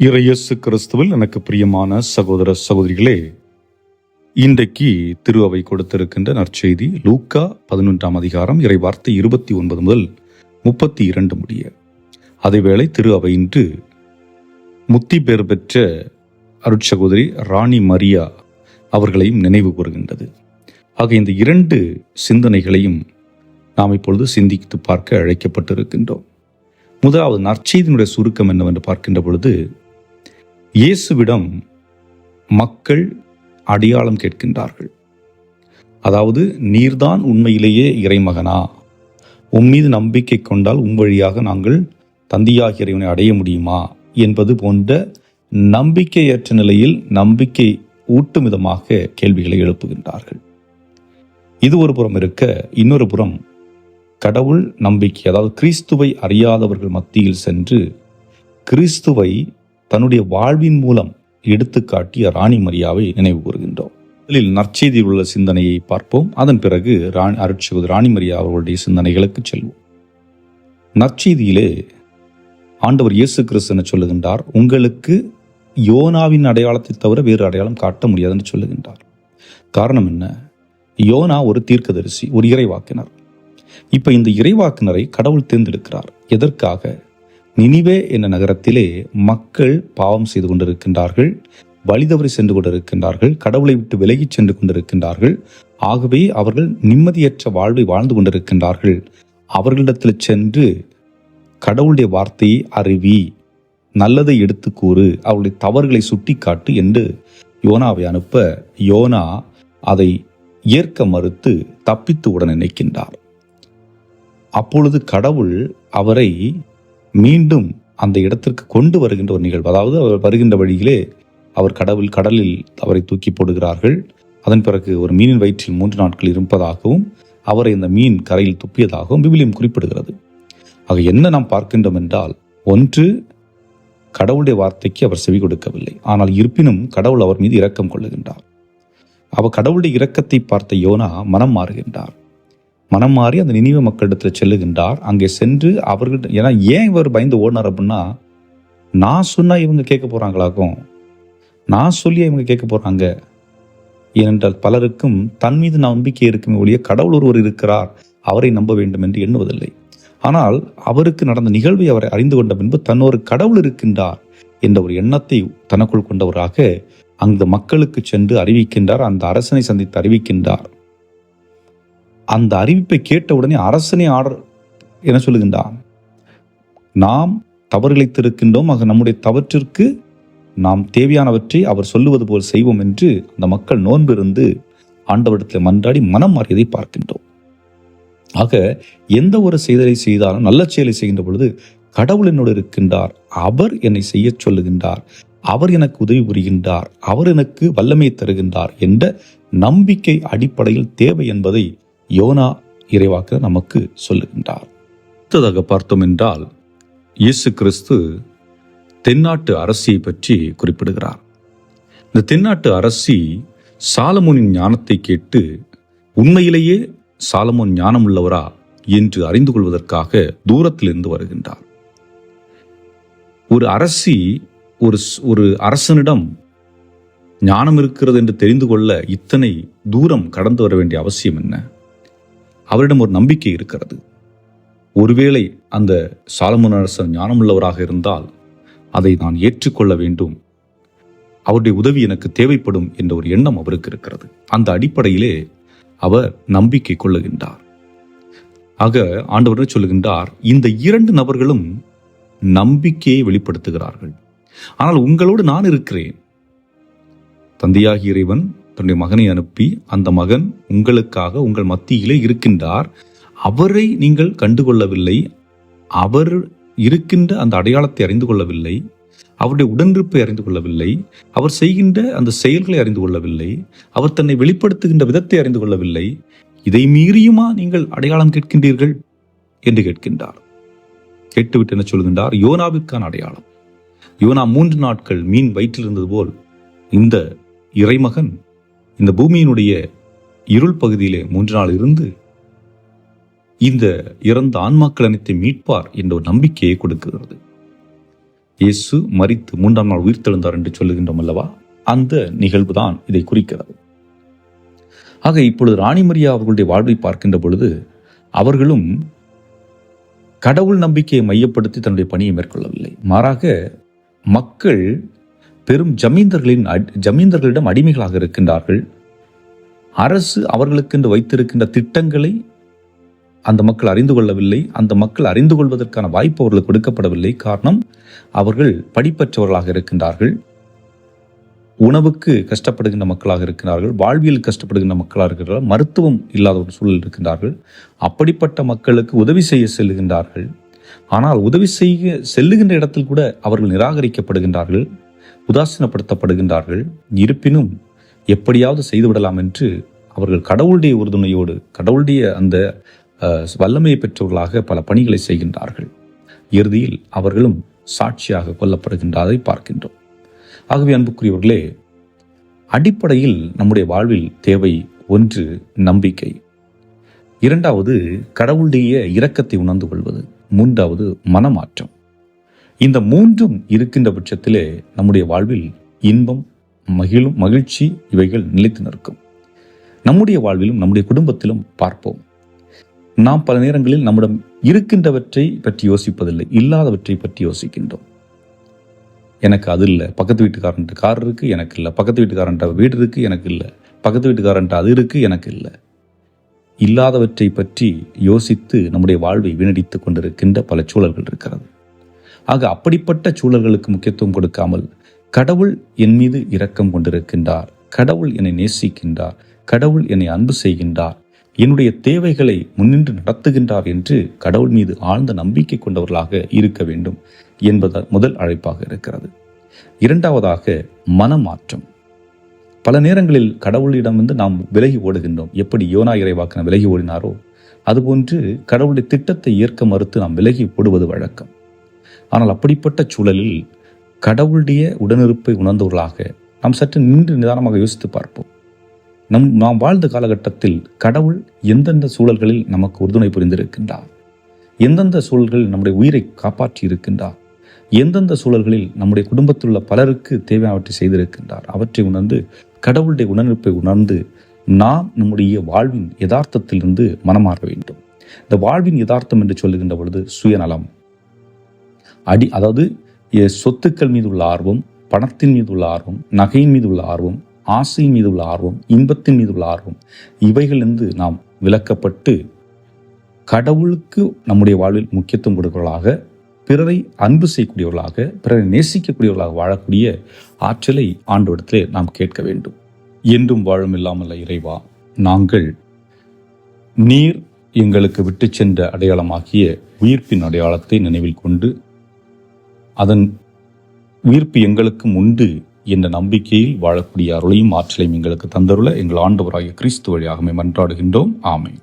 இயேசு கிறிஸ்துவில் எனக்கு பிரியமான சகோதர சகோதரிகளே, இன்றைக்கு திரு அவை கொடுத்திருக்கின்ற நற்செய்தி லூக்கா 11ஆம் அதிகாரம் இறை வார்த்தை 29 முதல் 32 முடிய. அதேவேளை திரு அவை இன்று முத்தி பேர் பெற்ற அருட்சகோதரி ராணி மரியா அவர்களையும் நினைவு கூறுகின்றது. ஆக இந்த இரண்டு சிந்தனைகளையும் நாம் இப்பொழுது சிந்தித்து பார்க்க அழைக்கப்பட்டிருக்கின்றோம். முதலாவது நற்செய்தியினுடைய சுருக்கம் என்னவென்று பார்க்கின்ற பொழுது, இயேசுவிடம் மக்கள் அடையாளம் கேட்கின்றார்கள். அதாவது, நீர்தான் உண்மையிலேயே இறைமகனா, உம்மீது நம்பிக்கை கொண்டால் உம் வழியாக நாங்கள் தந்தையாகிய இறைவனை அடைய முடியுமா என்பது போன்ற நம்பிக்கையற்ற நிலையில் நம்பிக்கை ஊட்டும் விதமாக கேள்விகளை எழுப்புகின்றார்கள். இது ஒரு புறம் இருக்க, இன்னொரு புறம் கடவுள் நம்பிக்கை, அதாவது கிறிஸ்துவை அறியாதவர்கள் மத்தியில் சென்று கிறிஸ்துவை தன்னுடைய வாழ்வின் மூலம் எடுத்துக்காட்டிய ராணி மரியாவை நினைவு கூறுகின்றோம். முதலில் நற்செய்தியில் உள்ள சிந்தனையை பார்ப்போம். அதன் பிறகு அருட்சகோதரி ராணி மரியா அவர்களுடைய சிந்தனைகளுக்கு செல்வோம். நற்செய்தியிலே ஆண்டவர் இயேசு கிறிஸ்து என்ன சொல்லுகின்றார்? உங்களுக்கு யோனாவின் அடையாளத்தை தவிர வேறு அடையாளம் காட்ட முடியாது என்று சொல்லுகின்றார். காரணம் என்ன? யோனா ஒரு தீர்க்கதரிசி, ஒரு இறைவாக்கினர். இப்ப இந்த இறைவாக்கினரை கடவுள் தேர்ந்தெடுக்கிறார். எதற்காக? நினிவே என்ற நகரத்திலே மக்கள் பாவம் செய்து கொண்டிருக்கின்றார்கள், வழிதவறி சென்று கொண்டிருக்கின்றார்கள், கடவுளை விட்டு விலகிச் சென்று கொண்டிருக்கின்றார்கள். ஆகவே அவர்கள் நிம்மதியற்ற வாழ்வை வாழ்ந்து கொண்டிருக்கின்றார்கள். அவர்களிடத்தில் சென்று கடவுளுடைய வார்த்தையை அறிவி, நல்லதை எடுத்து கூறு, அவருடைய தவறுகளை சுட்டி காட்டு என்று யோனாவை அனுப்ப, யோனா அதை ஏற்க மறுத்து தப்பித்து உடன் நினைக்கின்றார். அப்பொழுது கடவுள் அவரை மீண்டும் அந்த இடத்திற்கு கொண்டு வருகின்ற ஒரு நிகழ்வு. அதாவது, அவர் வருகின்ற வழியிலே அவர் கடலில் அவரை தூக்கி போடுகிறார்கள். அதன் பிறகு ஒரு மீனின் வயிற்றில் 3 நாட்கள் இருப்பதாகவும் அவரை இந்த மீன் கரையில் துப்பியதாகவும் விவிலியம் குறிப்பிடுகிறது. ஆக என்ன நாம் பார்க்கின்றோம் என்றால், ஒன்று, கடவுளுடைய வார்த்தைக்கு அவர் செவி கொடுக்கவில்லை. ஆனால் இருப்பினும் கடவுள் அவர் மீது இரக்கம் கொள்ளுகின்றார். அவர் கடவுளுடைய இரக்கத்தை பார்த்த யோனா மனம் மாறுகின்றார். மனம் மாறி அந்த நினிவே மக்களிடத்தில் செல்லுகின்றார். அங்கே சென்று அவர்கள், ஏன்னா ஏன் இவர் பயந்து ஓடினார் அப்படின்னா, நான் சொன்னா இவங்க கேட்க போறாங்களாக்கும், நான் சொல்லியா இவங்க கேட்க போறாங்க. ஏனென்றால் பலருக்கும் தன் மீது நம்பிக்கை இருக்குமே ஒழிய கடவுள் ஒருவர் இருக்கிறார், அவரை நம்ப வேண்டும் என்று எண்ணுவதில்லை. ஆனால் அவருக்கு நடந்த நிகழ்வை அவரை அறிந்து கொண்ட பின்பு தன்னொரு கடவுள் இருக்கின்றார் என்ற ஒரு எண்ணத்தை தனக்குள் கொண்டவராக அந்த மக்களுக்கு சென்று அறிவிக்கின்றார். அந்த அரசனை சந்தித்து அறிவிக்கின்றார். அந்த அறிவிப்பை கேட்டவுடனே அரசனை என்ன சொல்லுகின்றான்? நாம் தவறிழைத்திருக்கின்றோம், ஆக நம்முடைய தவற்றிற்கு நாம் தேவையானவற்றை அவர் சொல்லுவது போல் செய்வோம் என்று அந்த மக்கள் நோன்பிருந்து ஆண்டவரிடத்தில் மன்றாடி மனம் மாறியதை பார்க்கின்றோம். ஆக எந்த ஒரு செயலை செய்தாலும், நல்ல செயலை செய்கின்ற பொழுது கடவுள் என்னோடு இருக்கின்றார், அவர் என்னை செய்ய சொல்லுகின்றார், அவர் எனக்கு உதவி புரிகின்றார், அவர் எனக்கு வல்லமை தருகின்றார் என்ற நம்பிக்கை அடிப்படையில் தேவை என்பதை யோனா இறைவாக்க நமக்கு சொல்லுகின்றார். அடுத்ததாக பார்த்தோம் என்றால், இயேசு கிறிஸ்து தென்னாட்டு அரசியை பற்றி குறிப்பிடுகிறார். இந்த தென்னாட்டு அரசி சாலமோனின் ஞானத்தை கேட்டு உண்மையிலேயே சாலமோன் ஞானம் உள்ளவரா என்று அறிந்து கொள்வதற்காக தூரத்திலிருந்து வருகின்றார். ஒரு அரசி ஒரு அரசனிடம் ஞானம் இருக்கிறது என்று தெரிந்து கொள்ள இத்தனை தூரம் கடந்து வர வேண்டிய அவசியம் என்ன? அவரிடம் ஒரு நம்பிக்கை இருக்கிறது. ஒருவேளை அந்த சாலமோன் அரசர் ஞானமுள்ளவராக இருந்தால் அதை நான் ஏற்றுக்கொள்ள வேண்டும், அவருடைய உதவி எனக்கு தேவைப்படும் என்ற ஒரு எண்ணம் அவருக்கு இருக்கிறது. அந்த அடிப்படையிலே அவர் நம்பிக்கை கொள்ளுகின்றார். ஆக ஆண்டவர் சொல்லுகின்றார், இந்த 2 நபர்களும் நம்பிக்கையை வெளிப்படுத்துகிறார்கள். ஆனால் உங்களோடு நான் இருக்கிறேன். தந்தையாகிய இறைவன் தன்னுடைய மகனை அனுப்பி, அந்த மகன் உங்களுக்காக உங்கள் மத்தியிலே இருக்கின்றார். அவரை நீங்கள் கண்டுகொள்ளவில்லை, அவர் இருக்கின்ற அந்த அடையாளத்தை அறிந்து கொள்ளவில்லை, அவருடைய உடனிருப்பை அறிந்து கொள்ளவில்லை, அவர் செய்கின்ற அந்த செயல்களை அறிந்து கொள்ளவில்லை, அவர் தன்னை வெளிப்படுத்துகின்ற விதத்தை அறிந்து கொள்ளவில்லை. இதை மீறியுமா நீங்கள் அடையாளம் கேட்கின்றீர்கள் என்று கேட்கின்றார். கேட்டுவிட்டு என்ன சொல்கின்றார்? யோனாவிற்கான அடையாளம். யோனா 3 நாட்கள் மீன் வயிற்றில் இருந்தது போல் இந்த இறைமகன் இந்த பூமியினுடைய இருள் பகுதியிலே 3 நாள் இருந்து இந்த இறந்த ஆன்மாக்கள் அனைத்தை மீட்பார் என்ற ஒரு நம்பிக்கையை கொடுக்கிறது. இயேசு மரித்து 3ஆம் நாள் உயிர்த்தெழுந்தார் என்று சொல்லுகின்றோம் அல்லவா? அந்த நிகழ்வு தான் இதை குறிக்கிறது. ஆக இப்பொழுது ராணி மரியா அவர்களுடைய வாழ்வை பார்க்கின்ற பொழுது அவர்களும் கடவுள் நம்பிக்கையை மையப்படுத்தி தன்னுடைய பணியை மேற்கொள்ளவில்லை. மாறாக மக்கள் பெரும் ஜமீன்தர்களிடம் அடிமைகளாக இருக்கின்றார்கள். அரசு அவர்களுக்கென்று வைத்திருக்கின்ற திட்டங்களை அந்த மக்கள் அறிந்து கொள்ளவில்லை. அந்த மக்கள் அறிந்து கொள்வதற்கான வாய்ப்பு அவர்களுக்கு கொடுக்கப்படவில்லை. காரணம், அவர்கள் படிப்பற்றவர்களாக இருக்கின்றார்கள், உணவுக்கு கஷ்டப்படுகின்ற மக்களாக இருக்கிறார்கள், வாழ்வியல் கஷ்டப்படுகின்ற மக்களாக இருக்கிறார்கள், மருத்துவம் இல்லாத ஒரு சூழல் இருக்கின்றார்கள். அப்படிப்பட்ட மக்களுக்கு உதவி செய்ய செல்லுகின்றார்கள். ஆனால் உதவி செய்ய செல்லுகின்ற இடத்தில் கூட அவர்கள் நிராகரிக்கப்படுகின்றார்கள், உதாசீனப்படுத்தப்படுகின்றார்கள். இருப்பினும் எப்படியாவது செய்துவிடலாம் என்று அவர்கள் கடவுளுடைய உறுதுணையோடு கடவுளுடைய அந்த வல்லமையை பெற்றவர்களாக பல பணிகளை செய்கின்றார்கள். இறுதியில் அவர்களும் சாட்சியாக கொல்லப்படுகின்றதை பார்க்கின்றோம். ஆகவே அன்புக்குரியவர்களே, அடிப்படையில் நம்முடைய வாழ்வில் தேவை ஒன்று நம்பிக்கை, இரண்டாவது கடவுளுடைய இரக்கத்தை உணர்ந்து கொள்வது, மூன்றாவது மனமாற்றம். இந்த மூன்றும் இருக்கின்ற பட்சத்திலே நம்முடைய வாழ்வில் இன்பம், மகிழ்ச்சி இவைகள் நிலைத்து நிற்கும். நம்முடைய வாழ்விலும் நம்முடைய குடும்பத்திலும் பார்ப்போம். நாம் பல நேரங்களில் நம்மிடம் இருக்கின்றவற்றை பற்றி யோசிப்பதில்லை, இல்லாதவற்றை பற்றி யோசிக்கின்றோம். எனக்கு அது இல்லை, பக்கத்து வீட்டுக்காரன்ட்ட கார் இருக்கு, எனக்கு இல்லை. பக்கத்து வீட்டுக்காரன்ட்ட வீடு இருக்கு, எனக்கு இல்லை. பக்கத்து வீட்டுக்காரன்ட்ட அது இருக்கு, எனக்கு இல்லை. இல்லாதவற்றை பற்றி யோசித்து நம்முடைய வாழ்வை வீணடித்துக் கொண்டிருக்கின்ற பல சூழல்கள் இருக்கிறது. ஆக அப்படிப்பட்ட சூழல்களுக்கு முக்கியத்துவம் கொடுக்காமல் கடவுள் என் மீது இரக்கம் கொண்டிருக்கின்றார், கடவுள் என்னை நேசிக்கின்றார், கடவுள் என்னை அன்பு செய்கின்றார், என்னுடைய தேவைகளை முன்னின்று நடத்துகின்றார் என்று கடவுள் மீது ஆழ்ந்த நம்பிக்கை கொண்டவர்களாக இருக்க வேண்டும் என்பது முதல் அழைப்பாக இருக்கிறது. இரண்டாவதாக மனமாற்றம். பல நேரங்களில் கடவுளிடமிருந்து நாம் விலகி ஓடுகின்றோம். எப்படி யோனா இறைவாக்கினர் விலகி ஓடினாரோ அதுபோன்று கடவுளுடைய திட்டத்தை ஏற்க மறுத்து நாம் விலகி ஓடுவது வழக்கம். ஆனால் அப்படிப்பட்ட சூழலில் கடவுளுடைய உடனிருப்பை உணர்ந்தவர்களாக நாம் சற்று நின்று நிதானமாக யோசித்து பார்ப்போம். நாம் வாழ்ந்த காலகட்டத்தில் கடவுள் எந்தெந்த சூழல்களில் நமக்கு உறுதுணை புரிந்திருக்கின்றார், எந்தெந்த சூழல்களில் நம்முடைய உயிரை காப்பாற்றி இருக்கின்றார், எந்தெந்த சூழல்களில் நம்முடைய குடும்பத்தில் உள்ள பலருக்கு தேவையானவற்றை செய்திருக்கின்றார், அவற்றை உணர்ந்து கடவுளுடைய உணர்வை உணர்ந்து நாம் நம்முடைய வாழ்வின் யதார்த்தத்திலிருந்து மனமாற வேண்டும். இந்த வாழ்வின் யதார்த்தம் என்று சொல்லுகின்ற பொழுது சுயநலம், அதாவது சொத்துக்கள் மீது உள்ள ஆர்வம், பணத்தின் மீது உள்ள ஆர்வம், நகையின் மீது உள்ள ஆர்வம், ஆசையின் மீது உள்ள ஆர்வம், இன்பத்தின் மீது உள்ள ஆர்வம், இவைகளிலிருந்து நாம் விலக்கப்பட்டு கடவுளுக்கு நம்முடைய வாழ்வில் முக்கியத்துவம் கொடுக்கிறவர்களாக, பிறரை அன்பு செய்யக்கூடியவர்களாக, பிறரை நேசிக்கக்கூடியவர்களாக வாழக்கூடிய ஆற்றலை ஆண்டவரிடத்திலே நாம் கேட்க வேண்டும். என்றும் வாழும் இல்லாமல் இறைவா, நாங்கள் நீர் எங்களுக்கு விட்டு சென்ற அடையாளமாகிய உயிர்ப்பின் அடையாளத்தை நினைவில் கொண்டு அதன் உயிர்ப்பு எங்களுக்கும் உண்டு என்ற நம்பிக்கையில் வாழக்கூடிய அருளையும் ஆற்றலையும் எங்களுக்கு தந்தருள எங்கள் ஆண்டவராகிய கிறிஸ்து வழியாக மன்றாடுகின்றோம். ஆமென்.